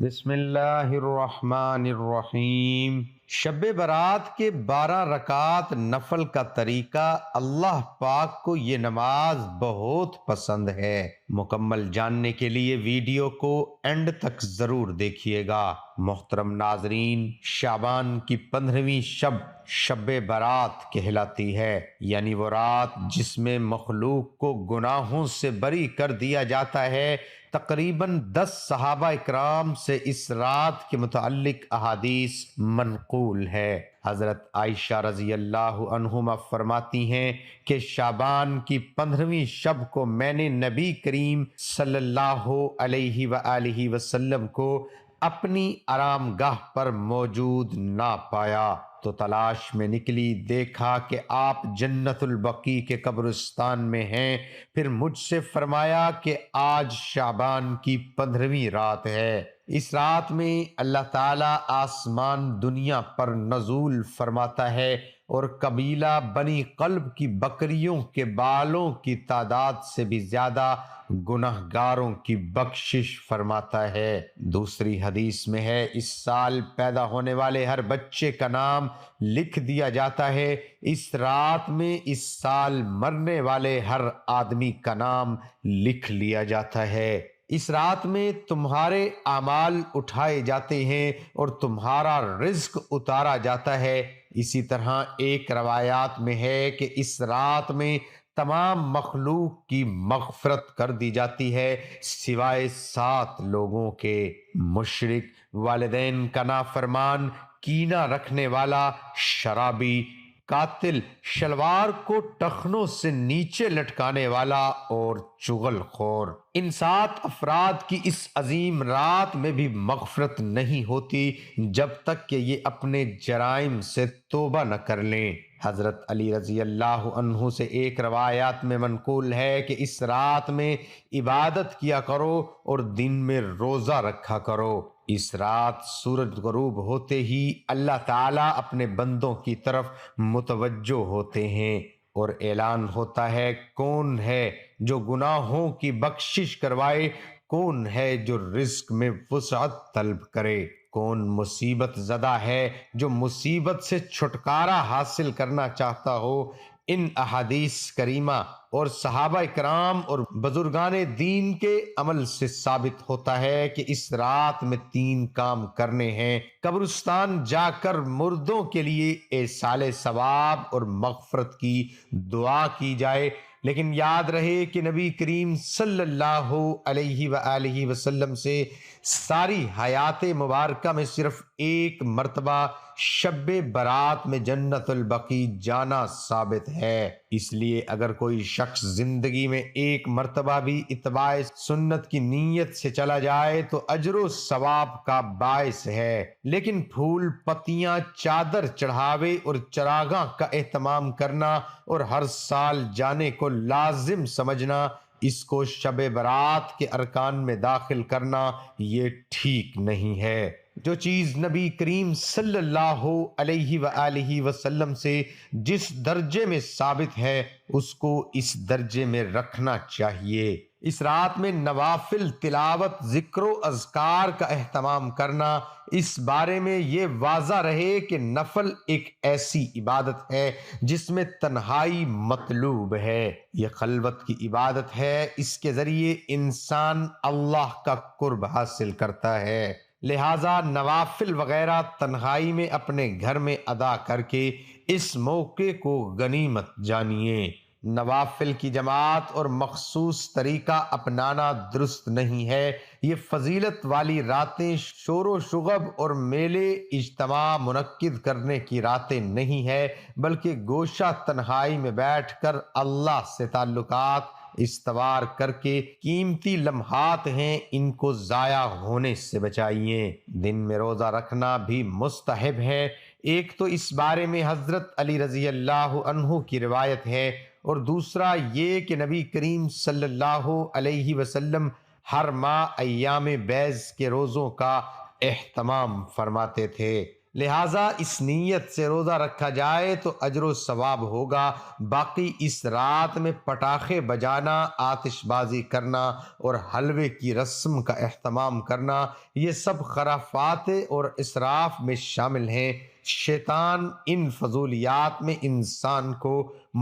بسم اللہ الرحمن الرحیم۔ شب برات کے 12 رکعات نفل کا طریقہ، اللہ پاک کو یہ نماز بہت پسند ہے۔ مکمل جاننے کے لیے ویڈیو کو اینڈ تک ضرور دیکھیے گا۔ محترم ناظرین، شعبان کی 15ویں شب شب برات کہلاتی ہے، یعنی وہ رات جس میں مخلوق کو گناہوں سے بری کر دیا جاتا ہے۔ تقریباً 10 صحابہ اکرام سے اس رات کے متعلق احادیث منقول ہے۔ حضرت عائشہ رضی اللہ عنہما فرماتی ہیں کہ شعبان کی 15ویں شب کو میں نے نبی کریم صلی اللہ علیہ وآلہ وسلم کو اپنی آرام گاہ پر موجود نہ پایا تو تلاش میں نکلی، دیکھا کہ آپ جنت البقیع کے قبرستان میں ہیں۔ پھر مجھ سے فرمایا کہ آج شعبان کی 15ویں رات ہے۔ اس رات میں اللہ تعالیٰ آسمان دنیا پر نزول فرماتا ہے اور قبیلہ بنی قلب کی بکریوں کے بالوں کی تعداد سے بھی زیادہ گنہگاروں کی بخشش فرماتا ہے۔ دوسری حدیث میں ہے، اس سال پیدا ہونے والے ہر بچے کا نام لکھ دیا جاتا ہے۔ اس رات میں اس سال مرنے والے ہر آدمی کا نام لکھ لیا جاتا ہے۔ اس رات میں تمہارے اعمال اٹھائے جاتے ہیں اور تمہارا رزق اتارا جاتا ہے۔ اسی طرح ایک روایات میں ہے کہ اس رات میں تمام مخلوق کی مغفرت کر دی جاتی ہے سوائے 7 لوگوں کے: مشرک، والدین کا نافرمان، کینہ رکھنے والا، شرابی، قاتل، شلوار کو ٹخنوں سے نیچے لٹکانے والا اور چغل خور۔ ان 7 افراد کی اس عظیم رات میں بھی مغفرت نہیں ہوتی جب تک کہ یہ اپنے جرائم سے توبہ نہ کر لیں۔ حضرت علی رضی اللہ عنہ سے ایک روایات میں منقول ہے کہ اس رات میں عبادت کیا کرو اور دن میں روزہ رکھا کرو۔ اس رات سورج غروب ہوتے ہی اللہ تعالیٰ اپنے بندوں کی طرف متوجہ ہوتے ہیں اور اعلان ہوتا ہے، کون ہے جو گناہوں کی بخشش کروائے، کون ہے جو رزق میں وسعت طلب کرے، کون مصیبت زدہ ہے جو مصیبت سے چھٹکارا حاصل کرنا چاہتا ہو۔ ان احادیث کریمہ اور صحابہ کرام اور بزرگان دین کے عمل سے ثابت ہوتا ہے کہ اس رات میں 3 کام کرنے ہیں۔ قبرستان جا کر مردوں کے لیے ایصال ثواب اور مغفرت کی دعا کی جائے، لیکن یاد رہے کہ نبی کریم صلی اللہ علیہ وآلہ وسلم سے ساری حیات مبارکہ میں صرف ایک مرتبہ شب برات میں جنت البقیع جانا ثابت ہے۔ اس لیے اگر کوئی شخص زندگی میں ایک مرتبہ بھی اتباع سنت کی نیت سے چلا جائے تو اجر و ثواب کا باعث ہے، لیکن پھول پتیاں، چادر چڑھاوے اور چراغاں کا اہتمام کرنا اور ہر سال جانے کو لازم سمجھنا، اس کو شب برات کے ارکان میں داخل کرنا، یہ ٹھیک نہیں ہے۔ جو چیز نبی کریم صلی اللہ علیہ وآلہ وسلم سے جس درجے میں ثابت ہے اس کو اس درجے میں رکھنا چاہیے۔ اس رات میں نوافل تلاوت، ذکر و اذکار کا اہتمام کرنا۔ اس بارے میں یہ واضح رہے کہ نفل ایک ایسی عبادت ہے جس میں تنہائی مطلوب ہے، یہ خلوت کی عبادت ہے، اس کے ذریعے انسان اللہ کا قرب حاصل کرتا ہے۔ لہٰذا نوافل وغیرہ تنہائی میں اپنے گھر میں ادا کر کے اس موقع کو غنیمت جانیے۔ نوافل کی جماعت اور مخصوص طریقہ اپنانا درست نہیں ہے۔ یہ فضیلت والی راتیں شور و شغب اور میلے اجتماع منعقد کرنے کی راتیں نہیں ہے، بلکہ گوشہ تنہائی میں بیٹھ کر اللہ سے تعلقات استوار کر کے قیمتی لمحات ہیں، ان کو ضائع ہونے سے بچائیے۔ دن میں روزہ رکھنا بھی مستحب ہے۔ ایک تو اس بارے میں حضرت علی رضی اللہ عنہ کی روایت ہے، اور دوسرا یہ کہ نبی کریم صلی اللہ علیہ وسلم ہر ماہ ایام بیض کے روزوں کا اہتمام فرماتے تھے۔ لہٰذا اس نیت سے روزہ رکھا جائے تو اجر و ثواب ہوگا۔ باقی اس رات میں پٹاخے بجانا، آتش بازی کرنا اور حلوے کی رسم کا اہتمام کرنا، یہ سب خرافات اور اسراف میں شامل ہیں۔ شیطان ان فضولیات میں انسان کو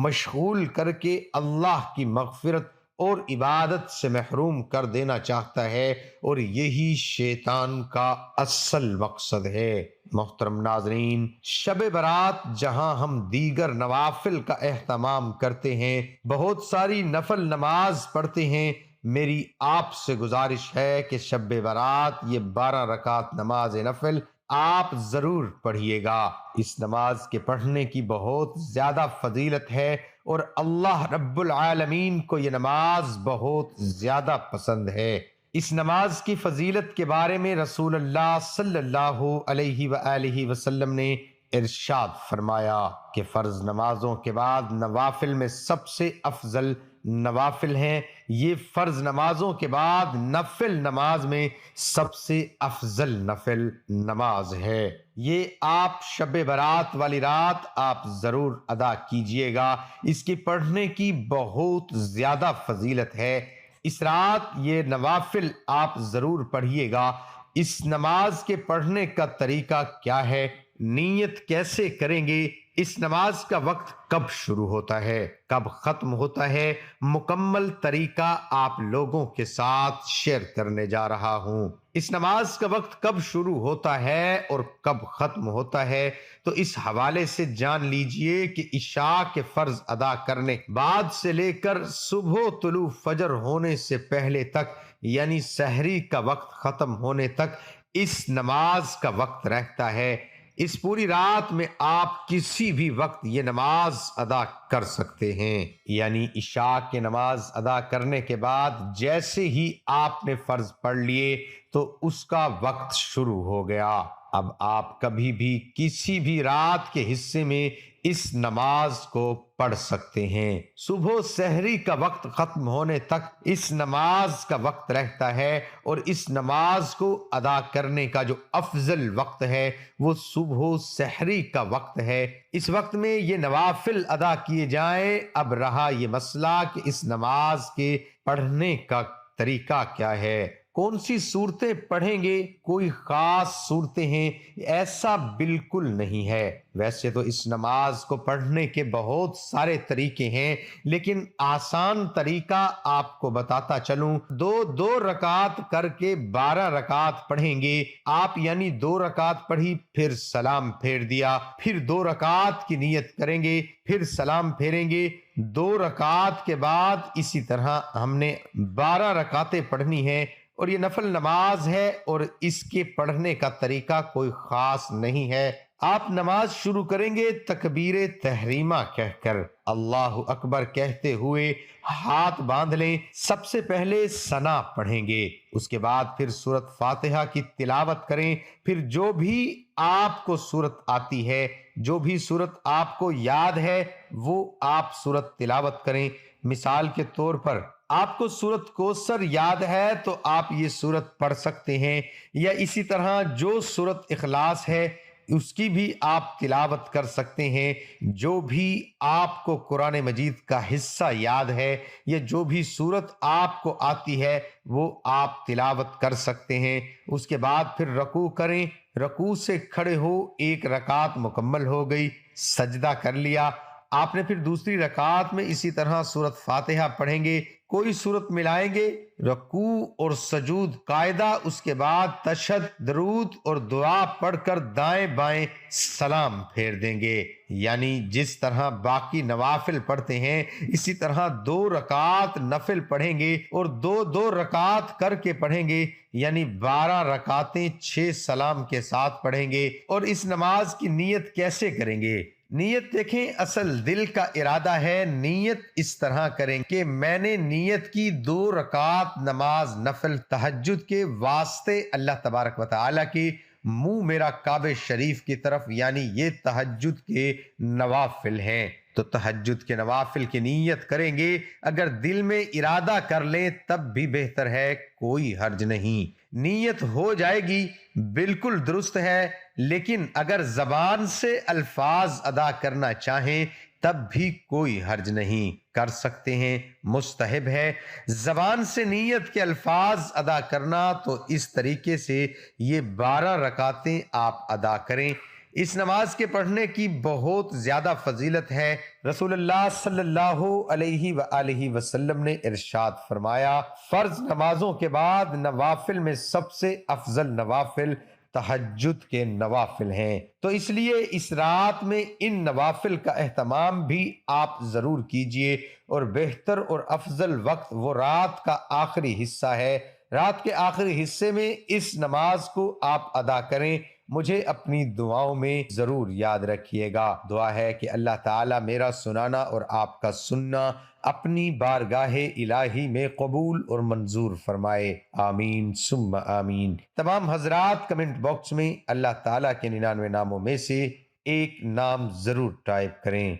مشغول کر کے اللہ کی مغفرت اور عبادت سے محروم کر دینا چاہتا ہے، اور یہی شیطان کا اصل مقصد ہے۔ محترم ناظرین، شب برات جہاں ہم دیگر نوافل کا اہتمام کرتے ہیں، بہت ساری نفل نماز پڑھتے ہیں، میری آپ سے گزارش ہے کہ شب برات یہ 12 رکعت نماز نفل آپ ضرور پڑھیے گا۔ اس نماز کے پڑھنے کی بہت زیادہ فضیلت ہے، اور اللہ رب العالمین کو یہ نماز بہت زیادہ پسند ہے۔ اس نماز کی فضیلت کے بارے میں رسول اللہ صلی اللہ علیہ وآلہ وسلم نے ارشاد فرمایا کہ فرض نمازوں کے بعد نوافل میں سب سے افضل نوافل ہیں۔ یہ فرض نمازوں کے بعد نفل نماز میں سب سے افضل نفل نماز ہے۔ یہ آپ شب برات والی رات آپ ضرور ادا کیجئے گا، اس کی پڑھنے کی بہت زیادہ فضیلت ہے۔ اس رات یہ نوافل آپ ضرور پڑھیے گا۔ اس نماز کے پڑھنے کا طریقہ کیا ہے، نیت کیسے کریں گے، اس نماز کا وقت کب شروع ہوتا ہے، کب ختم ہوتا ہے، مکمل طریقہ آپ لوگوں کے ساتھ شیئر کرنے جا رہا ہوں۔ اس نماز کا وقت کب شروع ہوتا ہے اور کب ختم ہوتا ہے، تو اس حوالے سے جان لیجئے کہ عشاء کے فرض ادا کرنے بعد سے لے کر صبح طلوع فجر ہونے سے پہلے تک، یعنی سحری کا وقت ختم ہونے تک اس نماز کا وقت رہتا ہے۔ اس پوری رات میں آپ کسی بھی وقت یہ نماز ادا کر سکتے ہیں، یعنی عشاء کی نماز ادا کرنے کے بعد جیسے ہی آپ نے فرض پڑھ لیے تو اس کا وقت شروع ہو گیا۔ اب آپ کبھی بھی کسی بھی رات کے حصے میں اس نماز کو پڑھ سکتے ہیں۔ صبح سحری کا وقت ختم ہونے تک اس نماز کا وقت رہتا ہے، اور اس نماز کو ادا کرنے کا جو افضل وقت ہے وہ صبح سحری کا وقت ہے۔ اس وقت میں یہ نوافل ادا کیے جائیں۔ اب رہا یہ مسئلہ کہ اس نماز کے پڑھنے کا طریقہ کیا ہے، کون سی صورتیں پڑھیں گے، کوئی خاص صورتیں ہیں، ایسا بالکل نہیں ہے۔ ویسے تو اس نماز کو پڑھنے کے بہت سارے طریقے ہیں، لیکن آسان طریقہ آپ کو بتاتا چلوں۔ دو رکعت کر کے 12 رکعت پڑھیں گے آپ، یعنی 2 رکعت پڑھی پھر سلام پھیر دیا، پھر 2 رکعت کی نیت کریں گے، پھر سلام پھیریں گے، 2 رکعت کے بعد اسی طرح ہم نے 12 رکعتیں پڑھنی ہیں، اور یہ نفل نماز ہے، اور اس کے پڑھنے کا طریقہ کوئی خاص نہیں ہے۔ آپ نماز شروع کریں گے تکبیر تحریمہ کہہ کر، اللہ اکبر کہتے ہوئے ہاتھ باندھ لیں۔ سب سے پہلے ثنا پڑھیں گے، اس کے بعد پھر سورۃ فاتحہ کی تلاوت کریں، پھر جو بھی آپ کو سورت آتی ہے، جو بھی سورت آپ کو یاد ہے وہ آپ سورت تلاوت کریں۔ مثال کے طور پر آپ کو سورت کوثر یاد ہے تو آپ یہ سورت پڑھ سکتے ہیں، یا اسی طرح جو سورت اخلاص ہے اس کی بھی آپ تلاوت کر سکتے ہیں۔ جو بھی آپ کو قرآن مجید کا حصہ یاد ہے یا جو بھی سورت آپ کو آتی ہے وہ آپ تلاوت کر سکتے ہیں۔ اس کے بعد پھر رکوع کریں، رکوع سے کھڑے ہو، 1 رکعت مکمل ہو گئی، سجدہ کر لیا۔ آپ نے پھر دوسری رکعت میں اسی طرح سورۃ فاتحہ پڑھیں گے، کوئی سورت ملائیں گے، رکوع اور سجود قاعدہ، اس کے بعد تشہد، درود اور دعا پڑھ کر دائیں بائیں سلام پھیر دیں گے، یعنی جس طرح باقی نوافل پڑھتے ہیں اسی طرح 2 رکعت نفل پڑھیں گے، اور 2 رکعت کر کے پڑھیں گے، یعنی 12 رکعتیں 6 سلام کے ساتھ پڑھیں گے۔ اور اس نماز کی نیت کیسے کریں گے؟ نیت دیکھیں، اصل دل کا ارادہ ہے۔ نیت اس طرح کریں کہ میں نے نیت کی 2 رکعت نماز نفل تہجد کے واسطے اللہ تبارک و تعالیٰ کے منہ میرا کعبہ شریف کی طرف، یعنی یہ تہجد کے نوافل ہیں۔ تو تہجد کے نوافل کی نیت کریں گے، اگر دل میں ارادہ کر لیں تب بھی بہتر ہے، کوئی حرج نہیں۔ نیت ہو جائے گی بالکل درست ہے، لیکن اگر زبان سے الفاظ ادا کرنا چاہیں تب بھی کوئی حرج نہیں، کر سکتے ہیں، مستحب ہے۔ زبان سے نیت کے الفاظ ادا کرنا تو اس طریقے سے یہ 12 رکعتیں آپ ادا کریں۔ اس نماز کے پڑھنے کی بہت زیادہ فضیلت ہے۔ رسول اللہ صلی اللہ علیہ وآلہ وسلم نے ارشاد فرمایا، فرض نمازوں کے بعد نوافل میں سب سے افضل نوافل تہجد کے نوافل ہیں، تو اس لیے اس رات میں ان نوافل کا اہتمام بھی آپ ضرور کیجئے، اور بہتر اور افضل وقت وہ رات کا آخری حصہ ہے۔ رات کے آخری حصے میں اس نماز کو آپ ادا کریں۔ مجھے اپنی دعاؤں میں ضرور یاد رکھیے گا۔ دعا ہے کہ اللہ تعالیٰ میرا سنانا اور آپ کا سننا اپنی بارگاہ الہی میں قبول اور منظور فرمائے، آمین ثم آمین۔ تمام حضرات کمنٹ باکس میں اللہ تعالیٰ کے 99 ناموں میں سے ایک نام ضرور ٹائپ کریں۔